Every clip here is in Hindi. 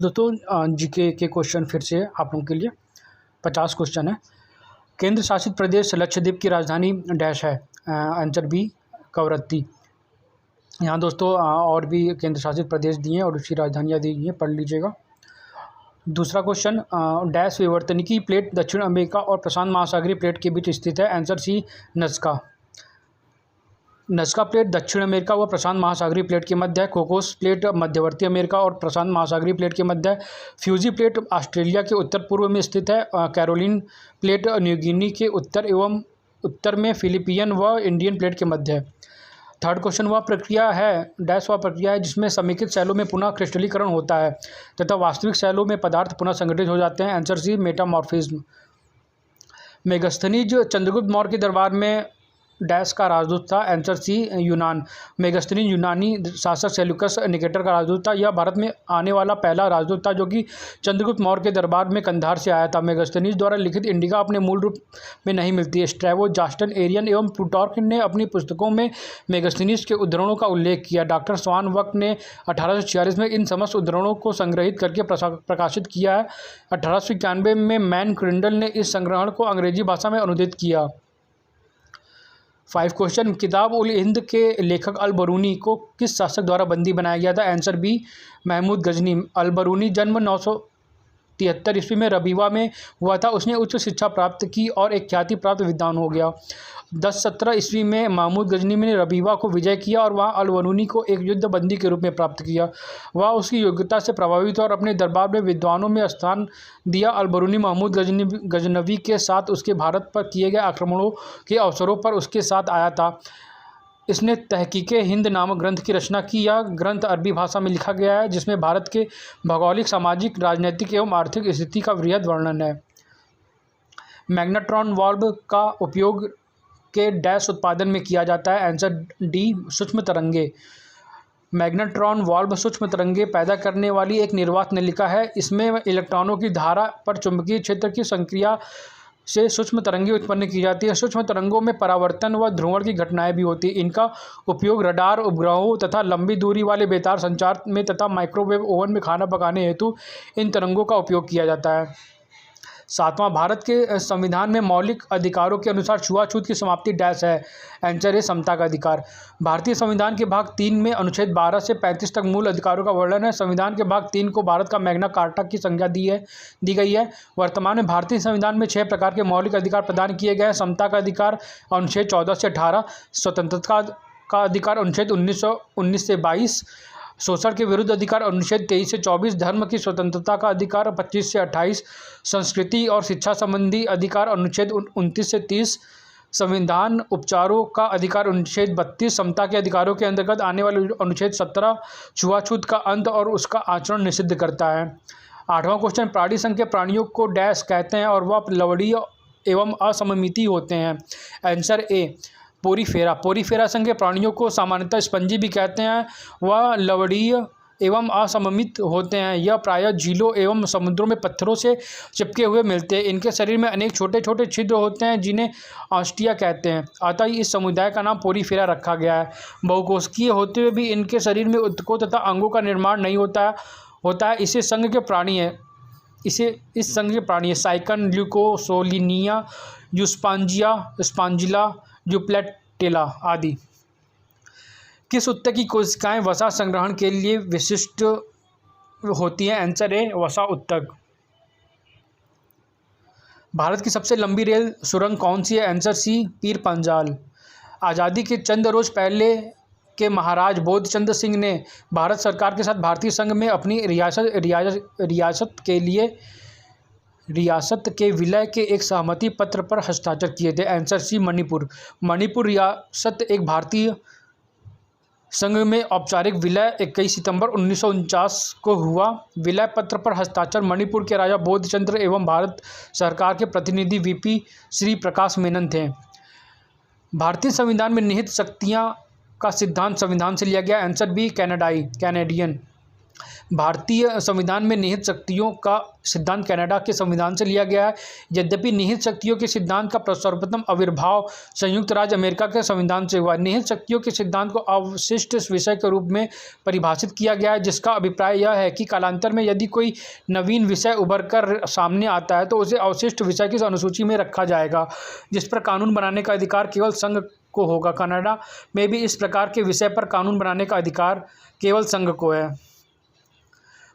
दोस्तों जीके के क्वेश्चन फिर से आप लोगों के लिए 50 क्वेश्चन है। केंद्र शासित प्रदेश लक्षद्वीप की राजधानी डैश है। Answer B Kavaratti. यहाँ दोस्तों और भी केंद्र शासित प्रदेश दिए हैं और उसकी राजधानियाँ दी गई हैं, पढ़ लीजिएगा। दूसरा क्वेश्चन, डैश विवर्तनिकी प्लेट दक्षिण अमेरिका और प्रशांत महासागरीय प्लेट के बीच स्थित है। Answer C Nazca. Nazca plate दक्षिण अमेरिका व प्रशांत महासागरीय प्लेट के मध्य है। कोकोस प्लेट मध्यवर्ती अमेरिका और प्रशांत महासागरीय प्लेट के मध्य है। फ्यूजी प्लेट ऑस्ट्रेलिया के उत्तर पूर्व में स्थित है। कैरोलिन प्लेट न्यूगिनी के उत्तर एवं उत्तर में फिलिपियन व इंडियन प्लेट के मध्य है। थर्ड क्वेश्चन, वह प्रक्रिया है डैश वह प्रक्रिया है जिसमें समेकित शैलों में पुनः क्रिस्टलीकरण होता है तथा वास्तविक शैलों में पदार्थ पुनः संगठित हो जाते हैं। Answer C metamorphism. Megasthenes Chandragupta Maurya के दरबार में डैश का राजदूत था। आंसर सी यूनान। मेगास्थनीज यूनानी शासक सेल्यूकस निकेटर का राजदूत था। यह भारत में आने वाला पहला राजदूत था जो कि चंद्रगुप्त मौर्य के दरबार में कंधार से आया था। मेगास्थनीज द्वारा लिखित इंडिका अपने मूल रूप में नहीं मिलती है। स्ट्रैबो, जास्टन, एरियन एवं प्लूटार्क ने अपनी पुस्तकों में मेगास्थनीज के उद्धरणों का उल्लेख किया। डॉक्टर स्वानवक ने 1846 में इन समस्त उद्धरणों को संग्रहित करके प्रकाशित किया है। 1891 में मैन क्रिंडल ने इस संग्रहण को अंग्रेजी भाषा में अनुदित किया। 5 क्वेश्चन, किताब उल हिंद के लेखक अल बरूनी को किस शासक द्वारा बंदी बनाया गया था। Answer B Mahmud Ghazni. अल बरूनी जन्म 973 ईस्वी में रबीवा में हुआ था। उसने उच्च शिक्षा प्राप्त की और एक ख्याति प्राप्त विद्वान हो गया। 1017 ईस्वी में महमूद गजनी ने रबीवा को विजय किया और वहाँ अल बरूनी को एक युद्ध बंदी के रूप में प्राप्त किया। वह उसकी योग्यता से प्रभावित और अपने दरबार में विद्वानों में स्थान दिया। अल बरूनी महमूद गजनवी के साथ उसके भारत पर किए गए आक्रमणों के अवसरों पर उसके साथ आया था। इसने तहकीके हिंद नामक ग्रंथ की रचना की। यह ग्रंथ अरबी भाषा में लिखा गया है जिसमें भारत के भौगोलिक, सामाजिक, राजनीतिक एवं आर्थिक स्थिति का वृहद वर्णन है। मैग्नेट्रॉन वाल्व का उपयोग के डैश उत्पादन में किया जाता है। आंसर डी सूक्ष्म तरंगे। मैग्नेट्रॉन वाल्व सूक्ष्म तरंगे पैदा करने वाली एक निर्वात नलिका है। इसमें इलेक्ट्रॉनों की धारा पर चुंबकीय क्षेत्र की संक्रिया से सूक्ष्म तरंगें उत्पन्न की जाती है। सूक्ष्म तरंगों में परावर्तन व ध्रुवण की घटनाएं भी होती हैं। इनका उपयोग रडार उपग्रहों तथा लंबी दूरी वाले बेतार संचार में तथा माइक्रोवेव ओवन में खाना पकाने हेतु इन तरंगों का उपयोग किया जाता है। 7वां, भारत के संविधान में मौलिक अधिकारों के अनुसार छुआछूत की समाप्ति डैश है। आंसर है समता का अधिकार। भारतीय संविधान के भाग 3 में अनुच्छेद 12 से 35 तक मूल अधिकारों का वर्णन है। संविधान के भाग 3 को भारत का मैग्ना कार्टा की संज्ञा दी गई है। वर्तमान में भारतीय संविधान में 6 प्रकार के मौलिक अधिकार प्रदान किए गए हैं। समता का अधिकार अनुच्छेद 14 से 18, स्वतंत्रता का अधिकार अनुच्छेद 19 से 22, शोषण के विरुद्ध अधिकार अनुच्छेद 23 से 24, धर्म की स्वतंत्रता का अधिकार 25 से 28, संस्कृति और शिक्षा संबंधी अधिकार अनुच्छेद 29 से 30, संविधान उपचारों का अधिकार अनुच्छेद 32, समता के अधिकारों के अंतर्गत आने वाले अनुच्छेद 17 छुआछूत का अंत और उसका आचरण निषिद्ध करता है। 8वां क्वेश्चन, प्राणी संघ के प्राणियों को डैश कहते हैं और वह लवणीय एवं असममितीय होते हैं। Answer A Porifera. पोरीफेरा संघ के प्राणियों को सामान्यतः स्पंजी भी कहते हैं। वह लवणीय एवं असममित होते हैं। यह प्रायः झीलों एवं समुद्रों में पत्थरों से चिपके हुए मिलते हैं। इनके शरीर में अनेक छोटे छोटे छिद्र होते हैं जिन्हें ऑस्टिया कहते हैं। अतः इस समुदाय का नाम पोरीफेरा रखा गया है। बहुकोशिकीय होते हुए भी इनके शरीर में ऊतकों तथा अंगों का निर्माण नहीं होता है। इस संघ के प्राणी है साइकन, ल्यूकोसोलिनिया, यूस्पांजिया, स्पांजिला, यूप्लेटेला आदि। किस उत्तक की कोशिकाएं वसा संग्रहण के लिए विशिष्ट होती हैं। आंसर है वसा उत्तक। भारत की सबसे लंबी रेल सुरंग कौन सी है। आंसर सी पीर पंजाल। आज़ादी के चंद रोज पहले के महाराज बोधचंद्र सिंह ने भारत सरकार के साथ भारतीय संघ में अपनी रियासत के विलय के एक सहमति पत्र पर हस्ताक्षर किए थे। Answer C Manipur. मणिपुर रियासत एक भारतीय संघ में औपचारिक विलय 21 सितंबर 1949 को हुआ। विलय पत्र पर हस्ताक्षर मणिपुर के राजा बोधचंद्र एवं भारत सरकार के प्रतिनिधि वीपी श्री प्रकाश मेनन थे। भारतीय संविधान में निहित शक्तियां का सिद्धांत संविधान से लिया गया। Answer B Canadian. भारतीय संविधान में निहित शक्तियों का सिद्धांत कनाडा के संविधान से लिया गया है। यद्यपि निहित शक्तियों के सिद्धांत का सर्वप्रथम आविर्भाव संयुक्त राज्य अमेरिका के संविधान से हुआ। निहित शक्तियों के सिद्धांत को अवशिष्ट विषय के रूप में परिभाषित किया गया है, जिसका अभिप्राय यह है कि कालांतर में यदि कोई नवीन विषय उभर कर सामने आता है तो उसे अवशिष्ट विषय की अनुसूची में रखा जाएगा, जिस पर कानून बनाने का अधिकार केवल संघ को होगा। कनाडा में भी इस प्रकार के विषय पर कानून बनाने का अधिकार केवल संघ को है।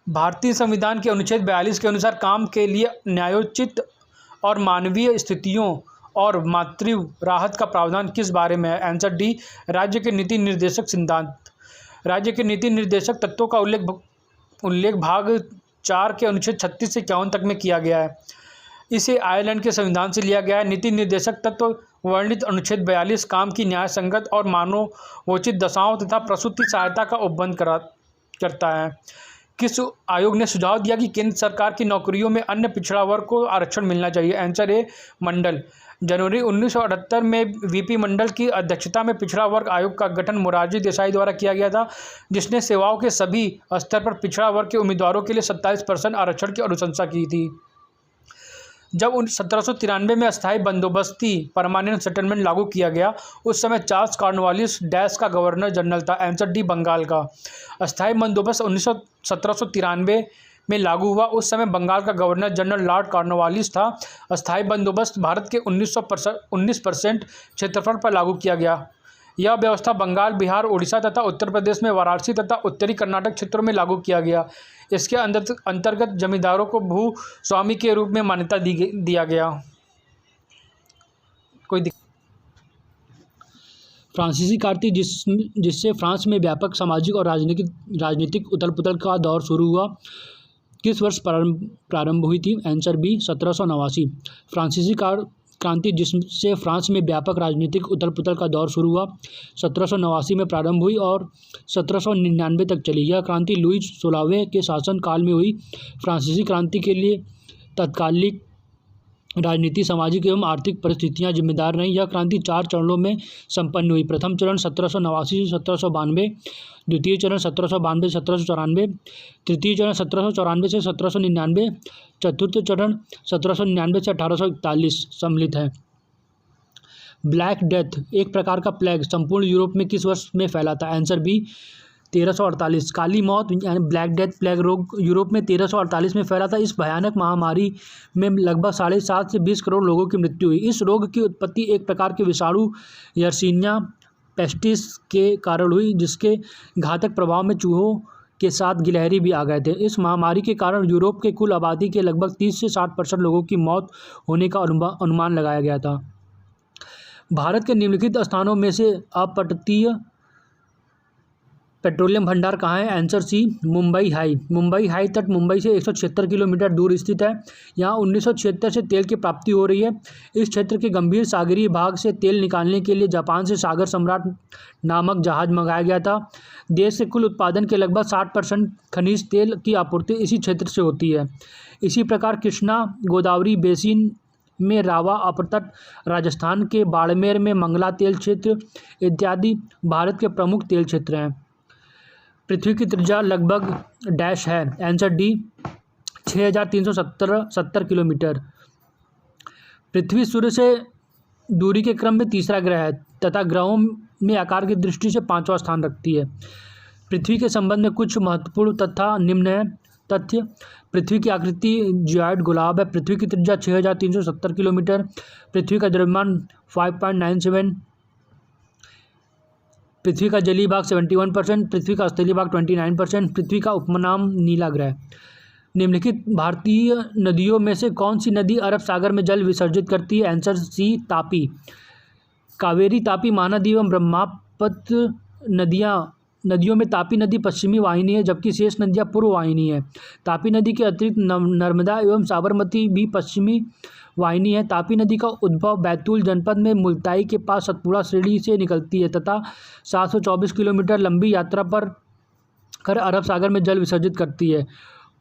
भारतीय संविधान के अनुच्छेद 42 के अनुसार काम के लिए न्यायोचित और मानवीय स्थितियों और मातृ राहत का प्रावधान किस बारे में है? आंसर डी, राज्य के नीति निर्देशक सिद्धांत। राज्य के नीति निर्देशक तत्वों का उल्लेख भाग 4 के अनुच्छेद 36 से 51 तक में किया गया है। इसे आयरलैंड के संविधान से लिया गया है। नीति निर्देशक तत्व वर्णित अनुच्छेद 42 काम की न्याय संगत और मानवोचित दशाओं तथा प्रसूति सहायता का उपबंध करता है। किस आयोग ने सुझाव दिया कि केंद्र सरकार की नौकरियों में अन्य पिछड़ा वर्ग को आरक्षण मिलना चाहिए? आंसर ए, मंडल। जनवरी 1978 में वीपी मंडल की अध्यक्षता में पिछड़ा वर्ग आयोग का गठन मोरारजी देसाई द्वारा किया गया था, जिसने सेवाओं के सभी स्तर पर पिछड़ा वर्ग के उम्मीदवारों के लिए 27% आरक्षण की अनुशंसा की थी। जब 1793 में अस्थायी बंदोबस्ती परमानेंट सेटलमेंट लागू किया गया, उस समय चार्ल्स कॉर्नवालिस डैश का गवर्नर जनरल था। आंसर डी, बंगाल का। अस्थायी बंदोबस्त 1793 में लागू हुआ, उस समय बंगाल का गवर्नर जनरल लॉर्ड कॉर्नवालिस था। अस्थायी बंदोबस्त भारत के 19% क्षेत्रफल पर लागू किया गया। यह व्यवस्था बंगाल, बिहार, उड़ीसा तथा उत्तर प्रदेश में वाराणसी तथा उत्तरी कर्नाटक क्षेत्रों में लागू किया गया। इसके अंतर्गत जमींदारों को भू स्वामी के रूप में मान्यता दिया गया। फ्रांसीसी क्रांति जिससे फ्रांस में व्यापक सामाजिक और राजनीतिक उथल पुथल का दौर शुरू हुआ, किस वर्ष प्रारंभ हुई थी? Answer B, 1789। फ्रांसीसी क्रांति जिससे फ्रांस में व्यापक राजनीतिक उथल पुथल का दौर शुरू हुआ 1789 में प्रारंभ हुई और 1799 तक चली। यह क्रांति लुई 16वें के शासन काल में हुई। फ्रांसीसी क्रांति के लिए तत्कालिक राजनीति, सामाजिक एवं आर्थिक परिस्थितियां जिम्मेदार रहीं। यह क्रांति 4 चरणों में संपन्न हुई। प्रथम चरण 1789 से 1792, द्वितीय चरण 1792 से 1794, तृतीय चरण 1794 से 1799, चतुर्थ चरण 1799 से 1841 सम्मिलित है। ब्लैक डेथ एक प्रकार का प्लेग संपूर्ण यूरोप में किस वर्ष में फैला था? Answer B, 1348। काली मौत यानी ब्लैक डेथ प्लेग रोग यूरोप में 1348 में फैला था। इस भयानक महामारी में लगभग 7.5 से 20 करोड़ लोगों की मृत्यु हुई। इस रोग की उत्पत्ति एक प्रकार के विषाणु यर्सीनिया पेस्टिस के कारण हुई, जिसके घातक प्रभाव में चूहों के साथ गिलहरी भी आ गए थे। इस महामारी के कारण यूरोप के कुल आबादी के लगभग 30 से 60% लोगों की मौत होने का अनुमान लगाया गया था। भारत के निम्नलिखित स्थानों में से अपतटीय पेट्रोलियम भंडार कहाँ है? Answer C, Mumbai high. Mumbai high तट मुंबई से 176 किलोमीटर दूर स्थित है। यहाँ 1976 से तेल की प्राप्ति हो रही है। इस क्षेत्र के गंभीर सागरीय भाग से तेल निकालने के लिए जापान से सागर सम्राट नामक जहाज मंगाया गया था। देश के कुल उत्पादन के लगभग 60% खनिज तेल की आपूर्ति इसी क्षेत्र से होती है। इसी प्रकार कृष्णा गोदावरी बेसिन में रावा अपतट, राजस्थान के बाड़मेर में मंगला तेल क्षेत्र इत्यादि भारत के प्रमुख तेल क्षेत्र हैं। पृथ्वी की त्रिज्या लगभग डैश है? Answer D, 6370 kilometre. पृथ्वी सूर्य से दूरी के क्रम में तीसरा ग्रह है तथा ग्रहों में आकार की दृष्टि से 5वां स्थान रखती है। पृथ्वी के संबंध में कुछ महत्वपूर्ण तथा निम्न है तथ्य। पृथ्वी की आकृति जियोइड गुलाब है। पृथ्वी की त्रिज्या 6370 किलोमीटर। पृथ्वी का द्रव्यमान 5.97। पृथ्वी का जलीय भाग 71%। पृथ्वी का स्थलीय भाग 29%। पृथ्वी का उपनाम नीला ग्रह। निम्नलिखित भारतीय नदियों में से कौन सी नदी अरब सागर में जल विसर्जित करती है? Answer C, Tapi. कावेरी, तापी, महानदी एवं ब्रह्मपुत्र नदियों में तापी नदी पश्चिमी वाहिनी है, जबकि शेष नदियां पूर्व वाहिनी है। तापी नदी के अतिरिक्त नर्मदा एवं साबरमती भी पश्चिमी वाहिनी है। तापी नदी का उद्भव बैतूल जनपद में मुल्ताई के पास सतपुड़ा श्रेणी से निकलती है तथा 724 किलोमीटर लंबी यात्रा पर कर अरब सागर में जल विसर्जित करती है।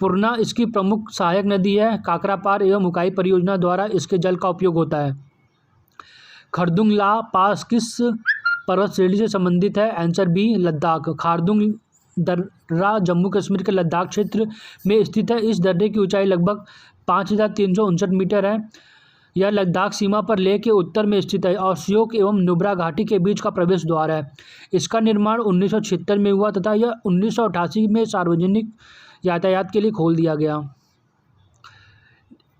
पूर्णा इसकी प्रमुख सहायक नदी है। काकरापार एवं उकाई परियोजना द्वारा इसके जल का उपयोग होता है। खरदुंग ला पास किस पर्वत श्रेणी से संबंधित है? Answer B, Ladakh. खारदुंग दर्रा जम्मू कश्मीर के लद्दाख क्षेत्र में स्थित है। इस दर्रे की ऊंचाई लगभग 5359 मीटर है। यह लद्दाख सीमा पर लेह के उत्तर में स्थित है और श्योक एवं नुब्रा घाटी के बीच का प्रवेश द्वार है। इसका निर्माण 1976 में हुआ तथा यह 1988 में सार्वजनिक यातायात के लिए खोल दिया गया।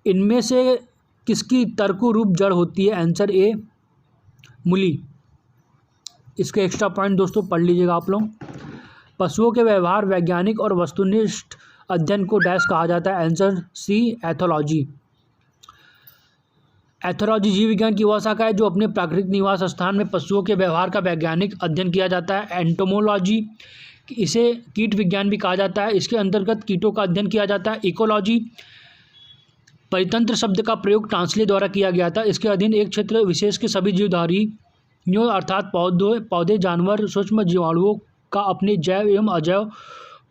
इनमें से किसकी तर्कु रूप जड़ होती है? आंसर ए मूली। इसके एक्स्ट्रा पॉइंट दोस्तों पढ़ लीजिएगा आप लोग। पशुओं के व्यवहार वैज्ञानिक और वस्तुनिष्ठ अध्ययन को डैश कहा जाता है? आंसर सी एथोलॉजी। एथोलॉजी जीव विज्ञान की वह शाखा है जो अपने प्राकृतिक निवास स्थान में पशुओं के व्यवहार का वैज्ञानिक अध्ययन किया जाता है। एंटोमोलॉजी, इसे कीट विज्ञान भी कहा जाता है, इसके अंतर्गत कीटों का अध्ययन किया जाता है। इकोलॉजी, परितंत्र शब्द का प्रयोग टांसले द्वारा किया गया था। इसके अधीन एक क्षेत्र विशेष के सभी जीवधारियों अर्थात पौधे, जानवर, सूक्ष्म जीवाणुओं का अपने जैव एवं अजैव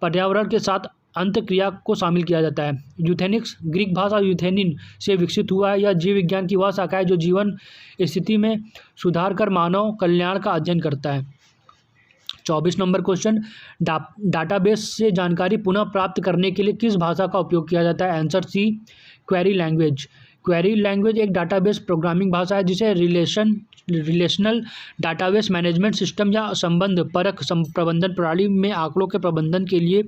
पर्यावरण के साथ अंतक्रिया को शामिल किया जाता है। यूथेनिक्स, ग्रीक भाषा यूथेनिन से विकसित हुआ है। यह जीव विज्ञान की वह शाखा है जो जीवन स्थिति में सुधार कर मानव कल्याण का अध्ययन करता है। 24 नंबर क्वेश्चन, डाटाबेस से जानकारी पुनः प्राप्त करने के लिए किस भाषा का उपयोग किया जाता है? Answer C query language. Query language एक डाटाबेस प्रोग्रामिंग भाषा है जिसे रिलेशनल डाटाबेस मैनेजमेंट सिस्टम या संबंध परक प्रबंधन प्रणाली में आंकड़ों के प्रबंधन के लिए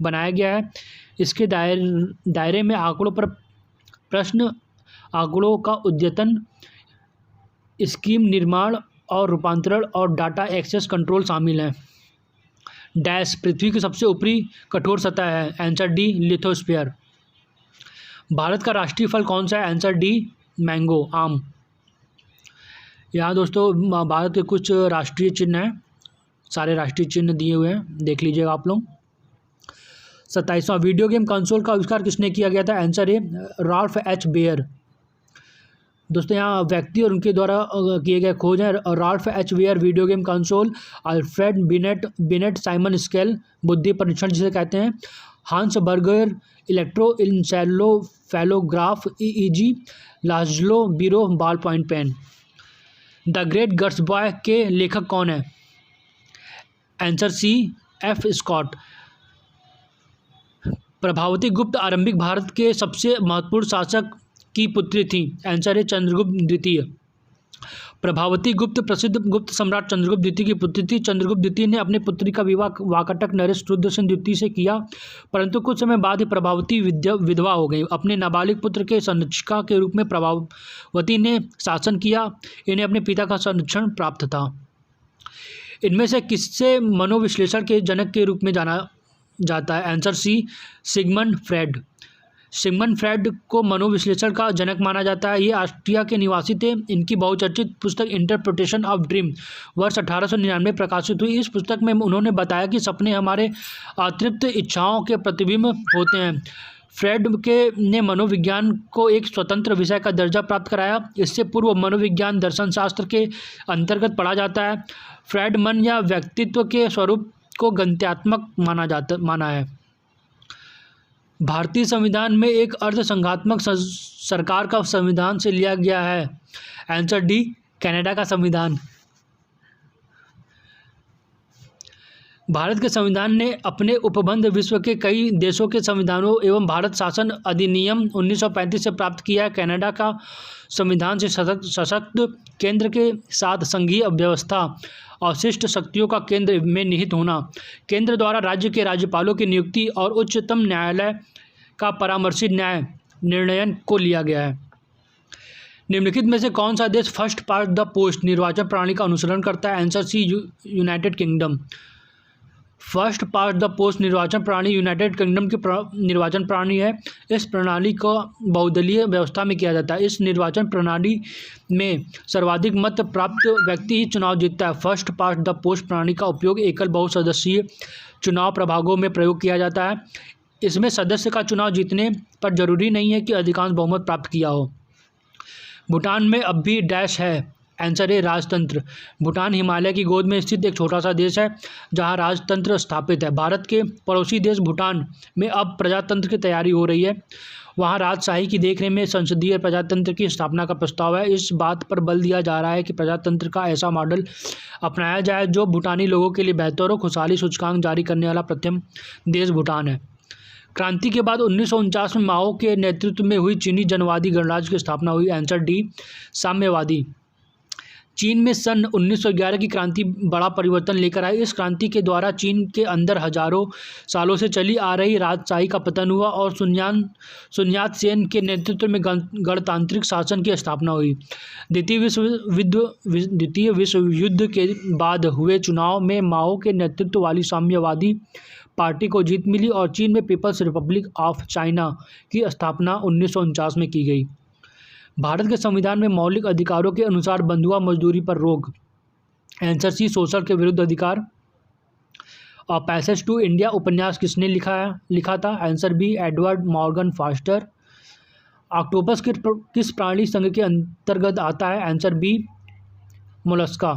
बनाया गया है। इसके दायरे में आंकड़ों पर प्रश्न, आंकड़ों का अद्यतन, स्कीम निर्माण और रूपांतरण और डाटा एक्सेस कंट्रोल शामिल हैं। डैश पृथ्वी की सबसे ऊपरी कठोर सतह है? Answer D lithosphere. भारत का राष्ट्रीय फल कौन सा है? आंसर डी मैंगो, आम। यहाँ दोस्तों भारत के कुछ राष्ट्रीय चिन्ह हैं, सारे राष्ट्रीय चिन्ह दिए हुए हैं, देख लीजिएगा आप लोग। 27वां, वीडियो गेम कंसोल का आविष्कार किसने किया गया था? Answer A Ralph H Baer. दोस्तों यहाँ व्यक्ति और उनके द्वारा किए गए खोज हैं। Ralph H Baer video game console, Alfred Binet Simon scale बुद्धि परीक्षण जिसे कहते हैं, हांस burger इलेक्ट्रोइंसेलोफेलोग्राफ EEG, Laszlo Biro ball point pen. The great Gatsby के लेखक कौन है? Answer C F Scott. Prabhavati Gupta आरंभिक भारत के सबसे महत्वपूर्ण शासक की पुत्री थी? आंसर है चंद्रगुप्त द्वितीय। प्रभावती गुप्त प्रसिद्ध गुप्त सम्राट चंद्रगुप्त द्वितीय की पुत्री थी। चंद्रगुप्त द्वितीय ने अपनी पुत्री का विवाह वाकाटक नरेश रुद्रसेन द्वितीय से किया, परंतु कुछ समय बाद ही प्रभावती विधवा हो गई। अपने नाबालिग पुत्र के संरक्षिका के रूप में प्रभावती ने शासन किया। इन्हें अपने पिता का संरक्षण प्राप्त था। इनमें से किससे मनोविश्लेषण के जनक के रूप में जाना जाता है? Answer C Sigmund Freud. Sigmund Freud को मनोविश्लेषण का जनक माना जाता है। ये ऑस्ट्रिया के निवासी थे। इनकी बहुचर्चित पुस्तक इंटरप्रिटेशन ऑफ ड्रीम वर्ष 1899 में प्रकाशित हुई। इस पुस्तक में उन्होंने बताया कि सपने हमारे अतृप्त इच्छाओं के प्रतिबिंब होते हैं। फ्रेड ने मनोविज्ञान को एक स्वतंत्र विषय का दर्जा प्राप्त कराया। इससे पूर्व मनोविज्ञान दर्शन शास्त्र के अंतर्गत पढ़ा जाता है। फ्रेड मन या व्यक्तित्व के स्वरूप को गंत्यात्मक माना है। भारतीय संविधान में एक अर्ध संघात्मक सरकार का संविधान से लिया गया है? आंसर डी कनाडा का संविधान। भारत के संविधान ने अपने उपबंध विश्व के कई देशों के संविधानों एवं भारत शासन अधिनियम 1935 से प्राप्त किया है। कनाडा का संविधान से सशक्त केंद्र के साथ संघीय व्यवस्था, अवशिष्ट शक्तियों का केंद्र में निहित होना, केंद्र द्वारा राज्य के राज्यपालों की नियुक्ति और उच्चतम न्यायालय का परामर्शी न्याय निर्णयन को लिया गया है। निम्नलिखित में से कौन सा देश फर्स्ट पास्ट द पोस्ट निर्वाचन प्रणाली का अनुसरण करता है? Answer C United Kingdom. First past the post निर्वाचन प्रणाली यूनाइटेड किंगडम की निर्वाचन प्रणाली है। इस प्रणाली को बहुदलीय व्यवस्था में किया जाता है। इस निर्वाचन प्रणाली में सर्वाधिक मत प्राप्त व्यक्ति ही चुनाव जीतता है। फर्स्ट पास्ट द पोस्ट प्रणाली का उपयोग एकल बहुसदस्यीय चुनाव प्रभागों में प्रयोग किया जाता है। इसमें सदस्य का चुनाव जीतने पर जरूरी नहीं है कि अधिकांश बहुमत प्राप्त किया हो। भूटान में अब भी डैश है? आंसर ए राजतंत्र। भूटान हिमालय की गोद में स्थित एक छोटा सा देश है जहां राजतंत्र स्थापित है। भारत के पड़ोसी देश भूटान में अब प्रजातंत्र की तैयारी हो रही है। वहां राजशाही की देखरेख में संसदीय प्रजातंत्र की स्थापना का प्रस्ताव है। इस बात पर बल दिया जा रहा है कि प्रजातंत्र का ऐसा मॉडल अपनाया जाए जो भूटानी लोगों के लिए बेहतर हो। खुशहाली सूचकांक जारी करने वाला प्रथम देश भूटान है। क्रांति के बाद 1949 में माओ के नेतृत्व में हुई चीनी जनवादी गणराज्य की स्थापना हुई। आंसर डी साम्यवादी। चीन में सन 1911 की क्रांति बड़ा परिवर्तन लेकर आई। इस क्रांति के द्वारा चीन के अंदर हजारों सालों से चली आ रही राजशाही का पतन हुआ और सुन्यात सेन के नेतृत्व में गणतांत्रिक शासन की स्थापना हुई। द्वितीय विश्व युद्ध के बाद हुए चुनाव में माओ के नेतृत्व वाली साम्यवादी पार्टी को जीत मिली और चीन में पीपल्स रिपब्लिक ऑफ चाइना की स्थापना 1949 में की गई। भारत के संविधान में मौलिक अधिकारों के अनुसार बंधुआ मजदूरी पर रोक। आंसर सी शोषण के विरुद्ध अधिकार। और पैसेज टू इंडिया उपन्यास किसने लिखा था? Answer B Edward Morgan Forster. Octopus किस प्राणी संघ के अंतर्गत आता है? Answer B Mollusca.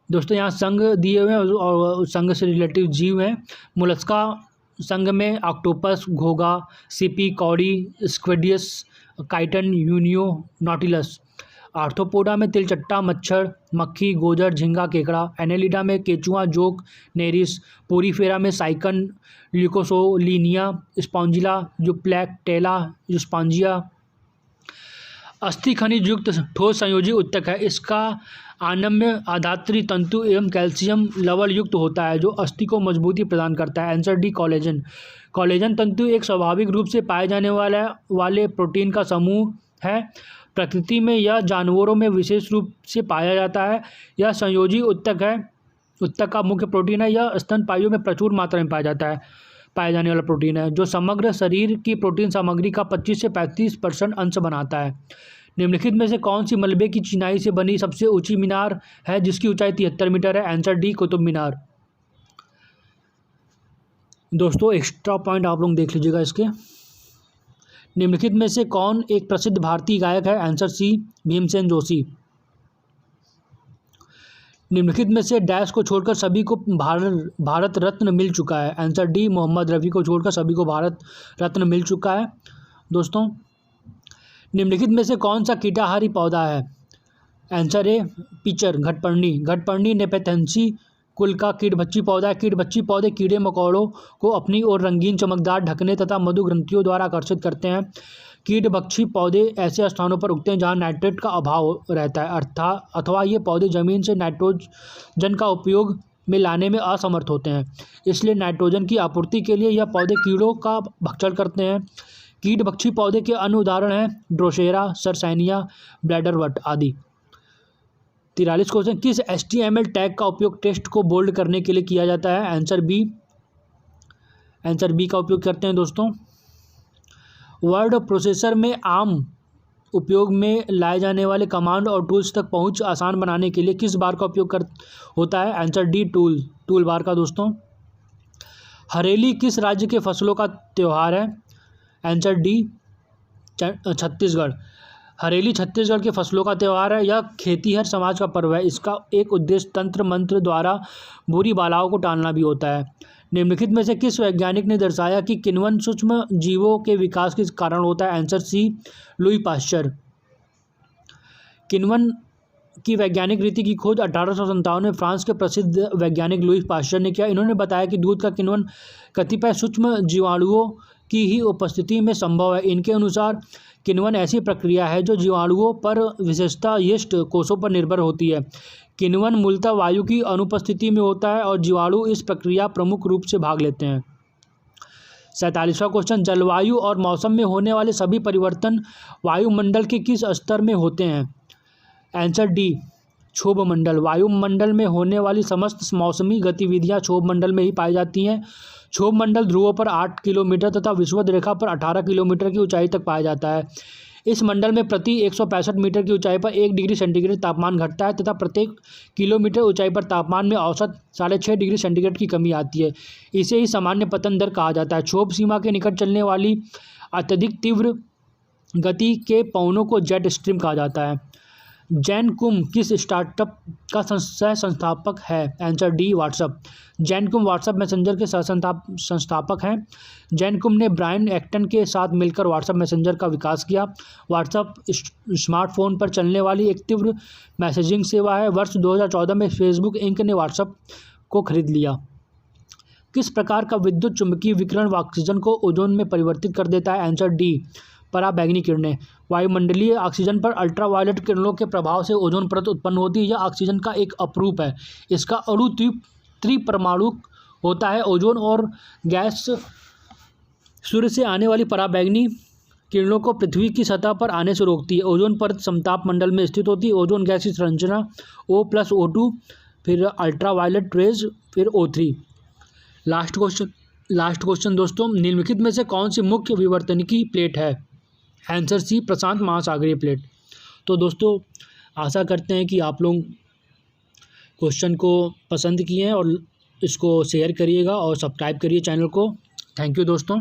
दोस्तों यहाँ संघ दिए हुए हैं और संघ से रिलेटिव जीव हैं। मोलस्का संघ में ऑक्टोपस, घोंघा, सीपी, कौड़ी, स्क्विडियस, काइटन, यूनियो, नॉटिलस। आर्थ्रोपोडा में तिलचट्टा, मच्छर, मक्खी, गोजर, झींगा, केकड़ा। एनेलिडा में केचुआ, जोक, नेरिस। पोरीफेरा में साइकन, ल्यूकोसोलिनिया, स्पॉन्जिला, यूप्लैक्टेला, यूस्पांजिया। अस्थि खनिज युक्त ठोस संयोजी उत्तक है। इसका अनम्य आधात्री तंतु एवं कैल्शियम लवण युक्त होता है जो अस्थि को मजबूती प्रदान करता है। Answer D collagen. कोलेजन तंतु एक स्वाभाविक रूप से पाए जाने वाले प्रोटीन का समूह है। प्रकृति में यह जानवरों में विशेष रूप से पाया जाता है। यह संयोजी उत्तक है। उत्तक का मुख्य प्रोटीन है। यह स्तनपायियों में प्रचुर मात्रा में पाया जाने वाला प्रोटीन है जो समग्र शरीर की प्रोटीन सामग्री का 25 से 35% अंश बनाता है। निम्नलिखित में से कौन सी मलबे की चिनाई से बनी सबसे ऊंची मीनार है जिसकी ऊंचाई 73 मीटर है? Answer D Qutub Minar. दोस्तों एक्स्ट्रा पॉइंट आप लोग देख लीजिएगा इसके। निम्नलिखित में से कौन एक प्रसिद्ध भारतीय गायक है? Answer C Bhimsen Joshi. निम्नलिखित में से डैश को छोड़कर सभी को भारत रत्न मिल चुका है? आंसर डी मोहम्मद रफ़ी को छोड़कर सभी को भारत रत्न मिल चुका है। दोस्तों निम्नलिखित में से कौन सा कीटाहारी पौधा है? आंसर ए पिचर, घटपर्णी। घटपर्णी नेपेथेंसी कुल का कीटभक्षी पौधा है। कीटभक्षी पौधे कीड़े मकोड़ों को अपनी ओर रंगीन चमकदार ढकने तथा मधु ग्रंथियों द्वारा आकर्षित करते हैं। कीटभक्षी पौधे ऐसे स्थानों पर उगते हैं जहां नाइट्रेट का अभाव रहता है अथवा ये पौधे जमीन से नाइट्रोजन का उपयोग में लाने में असमर्थ होते हैं। इसलिए नाइट्रोजन की आपूर्ति के लिए यह पौधे कीड़ों का भक्षण करते हैं। कीटभक्षी पौधे के अन्य उदाहरण हैं ड्रोसेरा, सरसैनिया, ब्लैडरवट आदि। 43 क्वेश्चन, किस HTML टैग का उपयोग टेक्स्ट को बोल्ड करने के लिए किया जाता है? आंसर बी का उपयोग करते हैं दोस्तों। वर्ड प्रोसेसर में आम उपयोग में लाए जाने वाले कमांड और टूल्स तक पहुंच आसान बनाने के लिए किस बार का उपयोग होता है? आंसर डी टूल बार का। दोस्तों हरेली किस राज्य के फसलों का त्यौहार है? Answer D Chhattisgarh. हरेली छत्तीसगढ़ के फसलों का त्यौहार है। यह खेतीहर समाज का पर्व है। इसका एक उद्देश्य तंत्र मंत्र द्वारा बुरी बालाओं को टालना भी होता है। निम्नलिखित में से किस वैज्ञानिक ने दर्शाया कि किण्वन सूक्ष्म जीवों के विकास के कारण होता है? Answer C Louis Pasteur. किण्वन की वैज्ञानिक रीति की खोज 1857 में फ्रांस के प्रसिद्ध वैज्ञानिक लुई पाश्चर ने किया। इन्होंने बताया कि दूध का किण्वन कतिपय सूक्ष्म जीवाणुओं की ही उपस्थिति में संभव है। इनके अनुसार किण्वन ऐसी प्रक्रिया है जो जीवाणुओं पर विशेषतः यीस्ट कोषों पर निर्भर होती है। किण्वन मूलतः वायु की अनुपस्थिति में होता है और जीवाणु इस प्रक्रिया प्रमुख रूप से भाग लेते हैं। 47वां क्वेश्चन, जलवायु और मौसम में होने वाले सभी परिवर्तन वायुमंडल के किस स्तर में होते हैं? आंसर डी क्षोभ मंडल। वायुमंडल में होने वाली समस्त मौसमी गतिविधियां क्षोभ मंडल में ही पाई जाती हैं। क्षोभ मंडल ध्रुवों पर 8 किलोमीटर तथा विषुवत रेखा पर 18 किलोमीटर की ऊंचाई तक पाया जाता है। इस मंडल में प्रति 165 मीटर की ऊंचाई पर 1 डिग्री सेंटीग्रेड तापमान घटता है तथा प्रत्येक किलोमीटर ऊंचाई पर तापमान में औसत 6.5 डिग्री सेंटीग्रेड की कमी आती है। इसे ही सामान्य पतन दर कहा जाता है। क्षोभ सीमा के निकट चलने वाली अत्यधिक तीव्र गति के पवनों को जेट स्ट्रीम कहा जाता है। जैनकुम किस स्टार्टअप का सह संस्थापक है? Answer D WhatsApp. Jan Koum WhatsApp messenger के सह संस्थापक हैं। जैनकुम ने ब्रायन एक्टन के साथ मिलकर व्हाट्सएप मैसेंजर का विकास किया। व्हाट्सएप स्मार्टफोन पर चलने वाली एक तीव्र मैसेजिंग सेवा है। वर्ष 2014 में फेसबुक इंक ने व्हाट्सएप को खरीद लिया। किस प्रकार का विद्युत चुंबकीय विकिरण ऑक्सीजन को ओजोन में परिवर्तित कर देता है? आंसर डी पराबैंगनी किरणें। वायुमंडलीय ऑक्सीजन पर अल्ट्रावायलेट किरणों के प्रभाव से ओजोन परत उत्पन्न होती है। यह ऑक्सीजन का एक अपरूप है। इसका अणु त्रिपरमाणु होता है। ओजोन और गैस सूर्य से आने वाली पराबैंगनी किरणों को पृथ्वी की सतह पर आने से रोकती है। ओजोन परत समताप मंडल में स्थित होती है। ओजोन गैस की संरचना O+O2, फिर अल्ट्रावायलेट रेज, फिर O3। लास्ट क्वेश्चन दोस्तों, निम्नलिखित में से कौन सी मुख्य विवर्तनिकी प्लेट है? आंसर सी प्रशांत महासागरीय प्लेट। तो दोस्तों आशा करते हैं कि आप लोग क्वेश्चन को पसंद किए हैं और इसको शेयर करिएगा और सब्सक्राइब करिए चैनल को। थैंक यू दोस्तों।